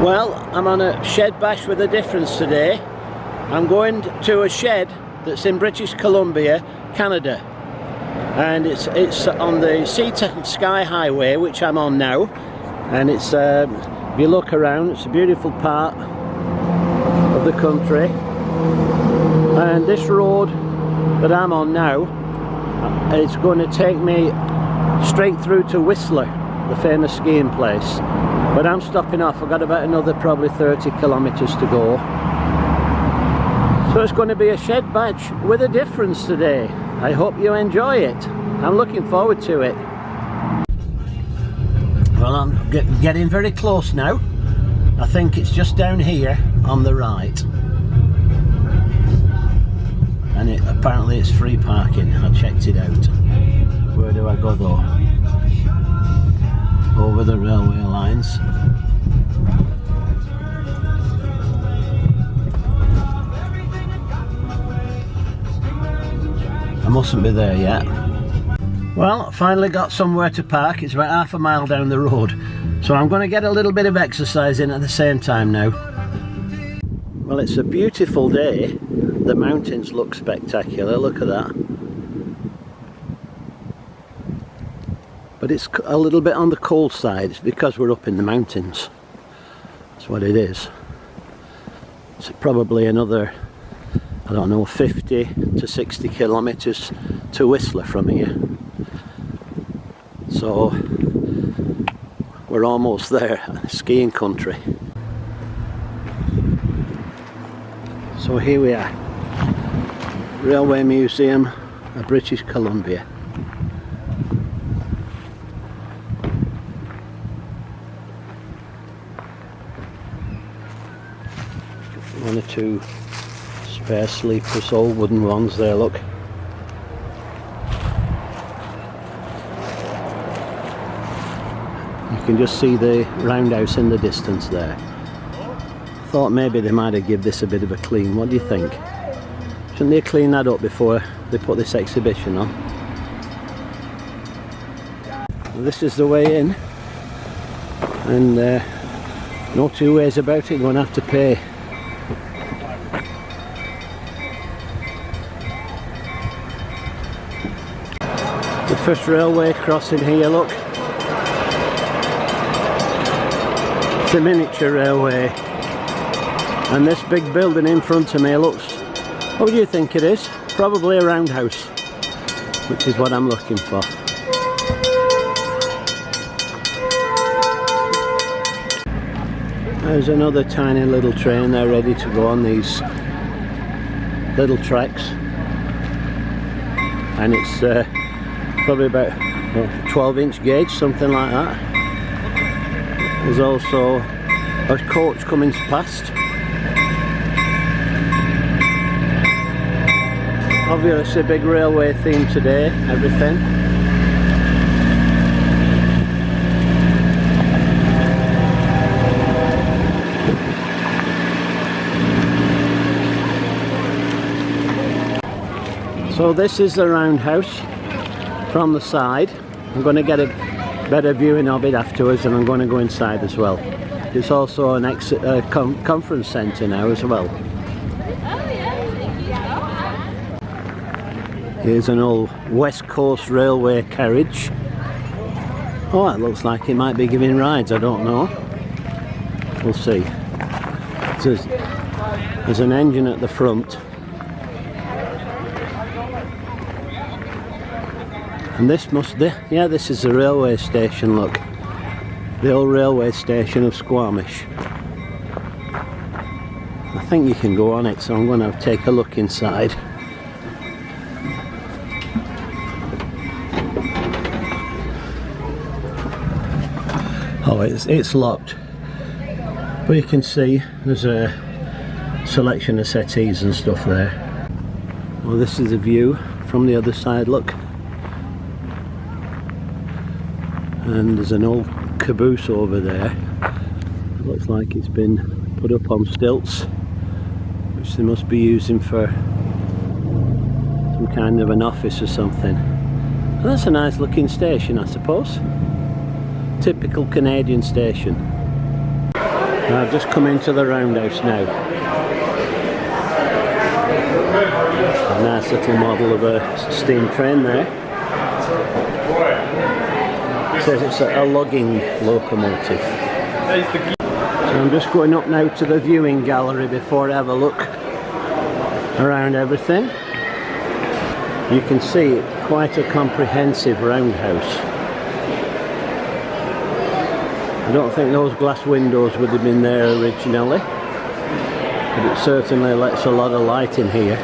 Well, I'm on a shed bash with a difference today. I'm going to a shed that's in British Columbia, Canada, and it's on the Sea to Sky Highway, which I'm on now. And it's if you look around, it's a beautiful part of the country. And this road that I'm on now, it's going to take me straight through to Whistler, the famous skiing place. But I'm stopping off. I've got about another probably 30 kilometers to go. So it's going to be a shed batch with a difference today. I hope you enjoy it. I'm looking forward to it. Well, I'm getting very close now. I think it's just down here on the right. And apparently it's free parking. I checked it out. Where do I go though? Over the railway lines. I mustn't be there yet. Well, I finally got somewhere to park. It's about half a mile down the road, so I'm going to get a little bit of exercise in at the same time now. Well, it's a beautiful day. The mountains look spectacular. Look at that. But it's a little bit on the cold side. It's because we're up in the mountains. That's what it is. It's probably another, I don't know, 50 to 60 kilometers to Whistler from here. So we're almost there, skiing country. So here we are, Railway Museum of British Columbia. One or two spare sleepers, old wooden ones there, look. You can just see the Roundhouse in the distance there. Thought maybe they might have given this a bit of a clean. What do you think? Shouldn't they clean that up before they put this exhibition on? Well, this is the way in, and no two ways about it, you're going to have to pay. The first railway crossing here, look. It's a miniature railway. And this big building in front of me looks, what do you think it is? Probably a roundhouse, which is what I'm looking for. There's another tiny little train there ready to go on these little tracks. And it's probably about 12-inch gauge, something like that. There's also a coach coming past. Obviously a big railway theme today, everything. So this is the Roundhouse from the side. I'm going to get a better viewing of it afterwards, and I'm going to go inside as well. It's also an conference centre now as well. Here's an old West Coast Railway carriage. Oh, it looks like it might be giving rides, I don't know. We'll see. There's an engine at the front. And this yeah, this is the railway station, look. The old railway station of Squamish. I think you can go on it, so I'm going to take a look inside. Oh, it's locked, but you can see there's a selection of settees and stuff there. Well, this is a view from the other side, look. And there's an old caboose over there. It looks like it's been put up on stilts, which they must be using for some kind of an office or something. Well, that's a nice looking station, I suppose. Typical Canadian station. I've just come into the Roundhouse now. A nice little model of a steam train there. It says it's a logging locomotive. So I'm just going up now to the viewing gallery before I have a look around everything. You can see quite a comprehensive roundhouse. I don't think those glass windows would have been there originally, but it certainly lets a lot of light in here.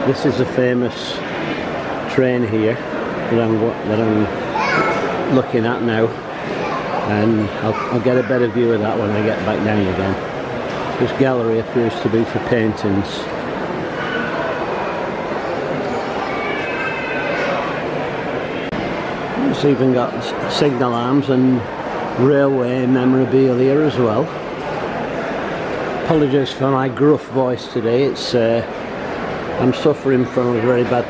This is a famous train here that I'm looking at now, and I'll get a better view of that when I get back down again. This gallery appears to be for paintings. It's even got signal arms and railway memorabilia as well. Apologies for my gruff voice today. It's I'm suffering from a very bad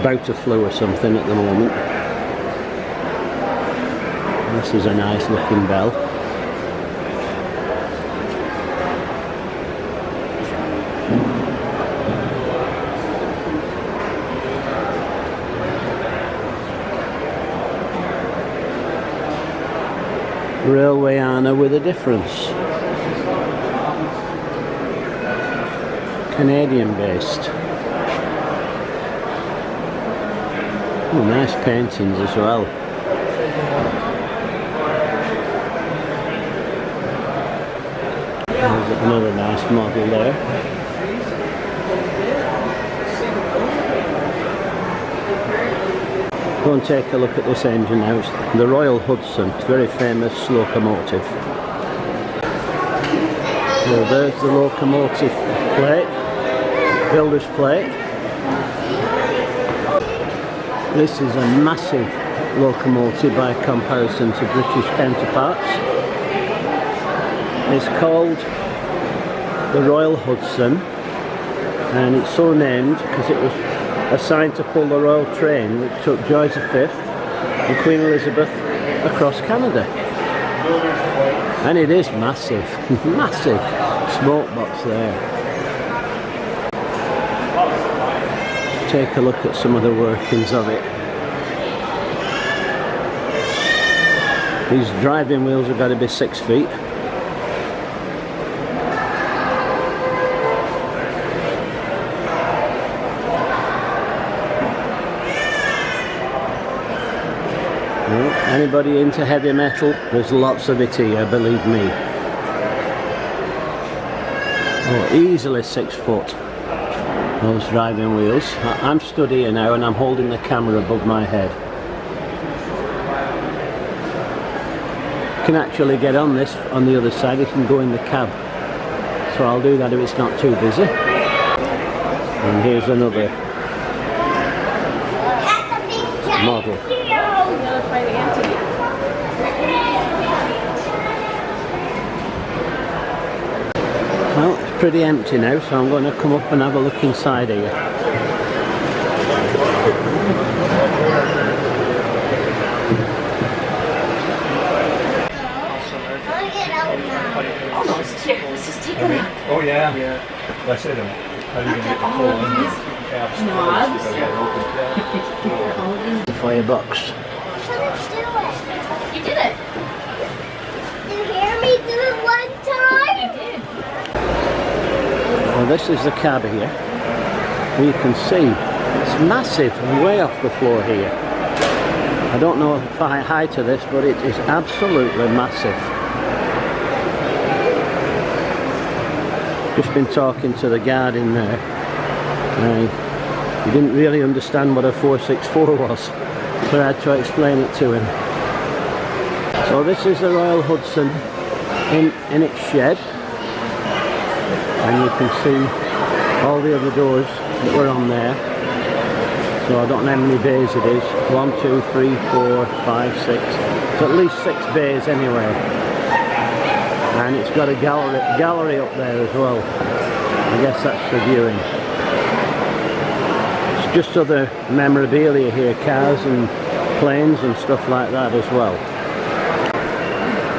bout of flu or something at the moment. This is a nice looking bell. Railway Anna with a difference. Canadian based. Oh, nice paintings as well. There's another nice model there. Go and take a look at this engine now. It's the Royal Hudson, it's a very famous locomotive. So there's the locomotive plate, builder's plate. This is a massive locomotive by comparison to British counterparts. It's called the Royal Hudson, and it's so named because it was assigned to pull the royal train which took George V and Queen Elizabeth across Canada. And it is massive, massive smoke box there. Take a look at some of the workings of it. These driving wheels have got to be 6 feet. Anybody into heavy metal? There's lots of it here, believe me. Oh, easily 6 foot. Those driving wheels. I'm stood here now and I'm holding the camera above my head. You can actually get on this on the other side. You can go in the cab. So I'll do that if it's not too busy. And here's another model. Well, it's pretty empty now, so I'm going to come up and have a look inside here. Oh yeah. Yeah. I said how are you going to get the full on The firebox. You did it. Did you hear me do it one time? I did. Well, this is the cab here. You can see it's massive and way off the floor here. I don't know the height of this, but it is absolutely massive. Just been talking to the guard in there. He didn't really understand what a 464 was, so I had to explain it to him. So this is the Royal Hudson in its shed, and you can see all the other doors that were on there. So I don't know how many bays it is. 1, 2, 3, 4, 5, 6. It's at least 6 bays anyway. And it's got a gallery up there as well. I guess that's for viewing. It's just other memorabilia here, cars and planes and stuff like that as well.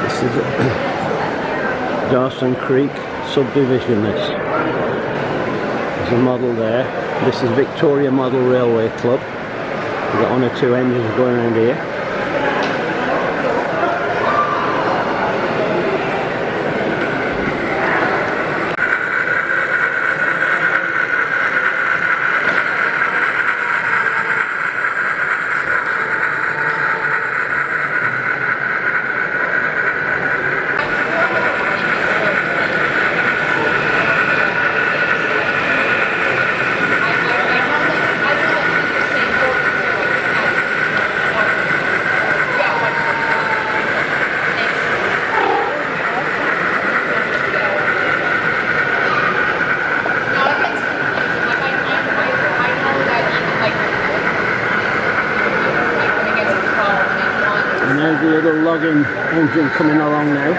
This is Dawson Creek subdivision. This there's a model there. This is Victoria Model Railway Club. We've got 1 or 2 engines going around here. There's a little logging engine coming along now.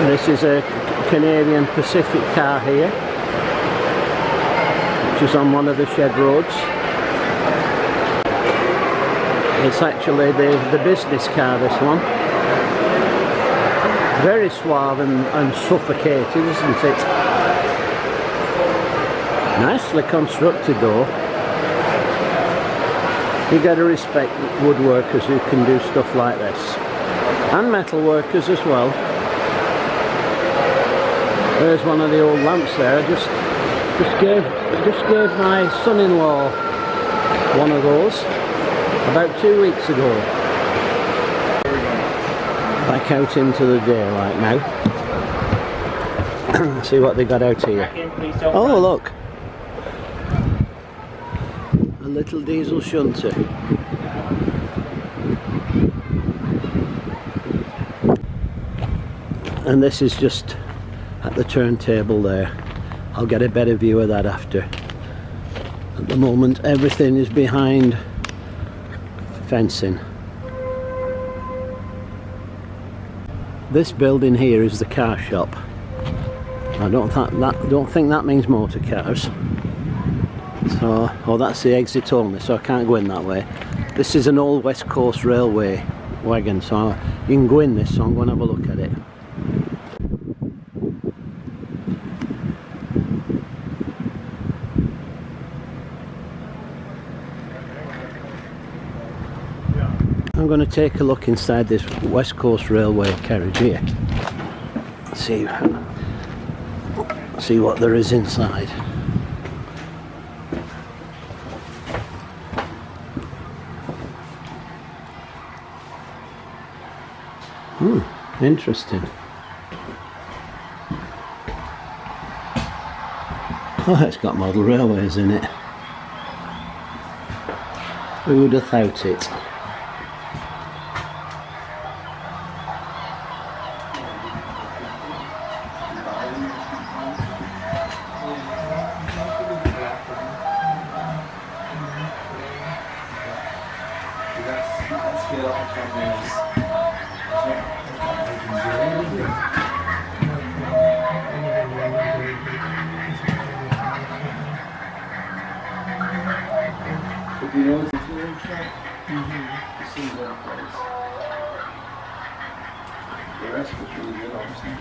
This is a Canadian Pacific car here, which is on one of the shed roads. It's actually the business car, this one. Very suave and suffocated, isn't it? Nicely constructed though. You got to respect woodworkers who can do stuff like this. And metal workers as well. There's one of the old lamps there. I just gave my son-in-law one of those about 2 weeks ago. Back out into the daylight now. See what they got out here. Oh look, a little diesel shunter. And this is just at the turntable there. I'll get a better view of that after. At the moment everything is behind fencing. This building here is the car shop. I don't think that means motor cars. So, oh, that's the exit only, so I can't go in that way. This is an old West Coast Railway wagon, so you can go in this, so I'm going to have a look at it. I'm going to take a look inside this West Coast Railway carriage here. See what there is inside. Interesting. Oh, it's got model railways in it. Who would have thought it? You know it's a touring truck? It seems out of place. The rest was really good, obviously.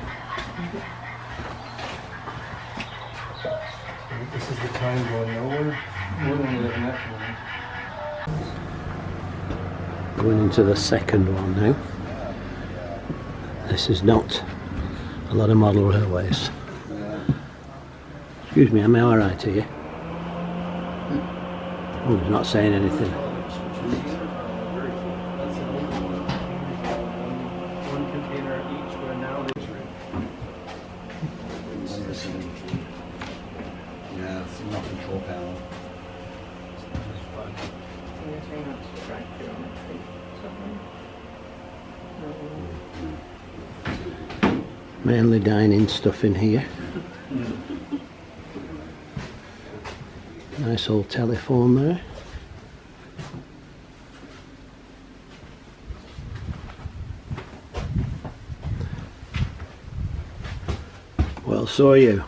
This is the time going nowhere. We're going to live in that one. Going into the second one now. This is not a lot of model railways. Excuse me, am I alright here? Oh, he's not saying anything. One container each, but now yeah, it's not control panel. Mainly dining stuff in here. Nice old telephone there. so are you.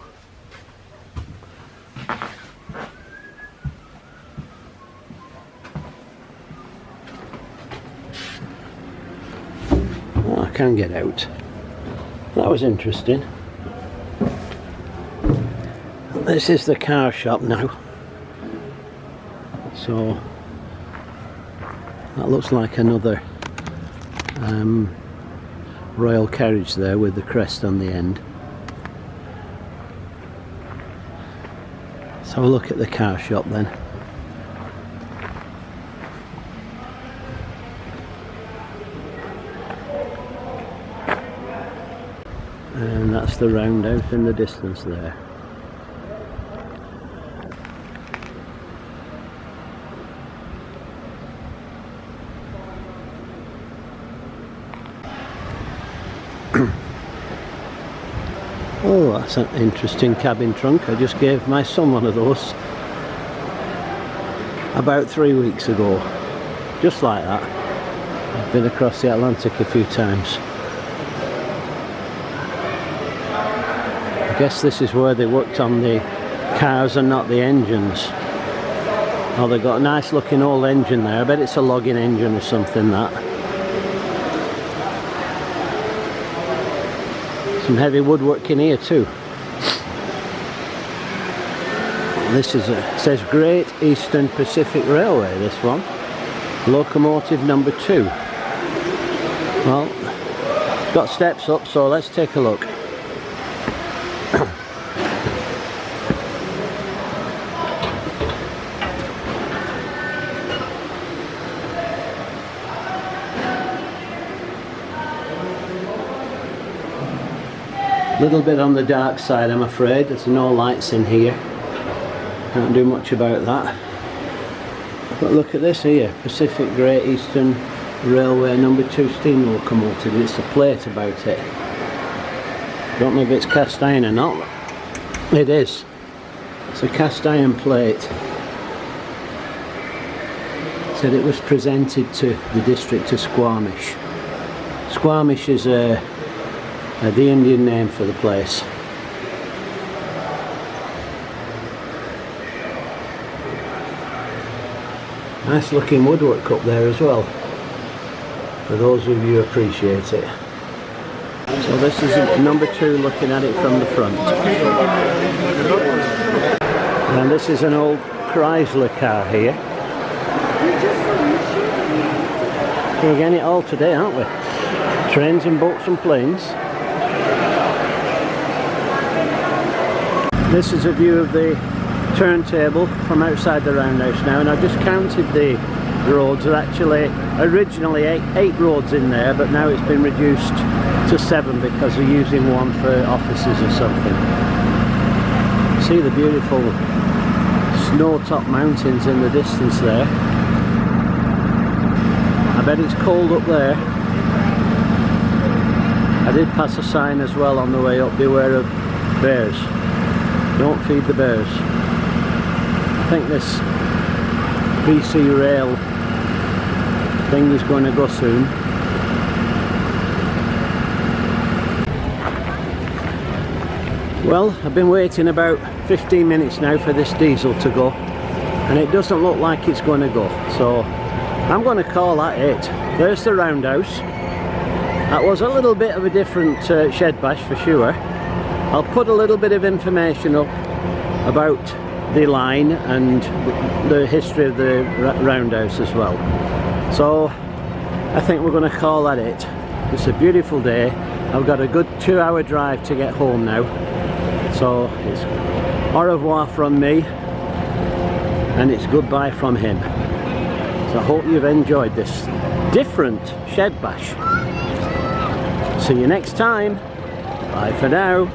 Oh, I can get out. That was interesting. This is the car shop now. So that looks like another royal carriage there with the crest on the end. Let's have a look at the car shop then. And that's the Roundhouse in the distance there. Oh, that's an interesting cabin trunk. I just gave my son one of those about 3 weeks ago. Just like that. I've been across the Atlantic a few times. I guess this is where they worked on the cars and not the engines. Oh, they've got a nice looking old engine there. I bet it's a logging engine or something, that. Some heavy woodwork in here too. This is says Great Eastern Pacific Railway, this one. Locomotive number 2. Well, got steps up, so let's take a look. Little bit on the dark side, I'm afraid. There's no lights in here. Can't do much about that. But look at this here, Pacific Great Eastern Railway number 2 steam locomotive. It's a plate about it. Don't know if it's cast iron or not. It is. It's a cast iron plate. Said it was presented to the district of Squamish. Squamish is the Indian name for the place. Nice looking woodwork up there as well, for those of you who appreciate it. So this is number 2, looking at it from the front. And this is an old Chrysler car here. We're getting it all today, aren't we? Trains and boats and planes. This is a view of the turntable from outside the Roundhouse now, and I just counted the roads. There are actually originally 8 roads in there, but now it's been reduced to 7 because we're using one for offices or something. See the beautiful snow-topped mountains in the distance there. I bet it's cold up there. I did pass a sign as well on the way up, beware of bears. Don't feed the bears. I think this BC rail thing is going to go soon. Well, I've been waiting about 15 minutes now for this diesel to go, and it doesn't look like it's going to go, so I'm going to call that it. There's the Roundhouse. That was a little bit of a different shed bash for sure. I'll put a little bit of information up about the line and the history of the Roundhouse as well. So I think we're going to call that it. It's a beautiful day. I've got a good 2-hour drive to get home now. So it's au revoir from me, and it's goodbye from him. So I hope you've enjoyed this different shed bash. See you next time. Bye for now.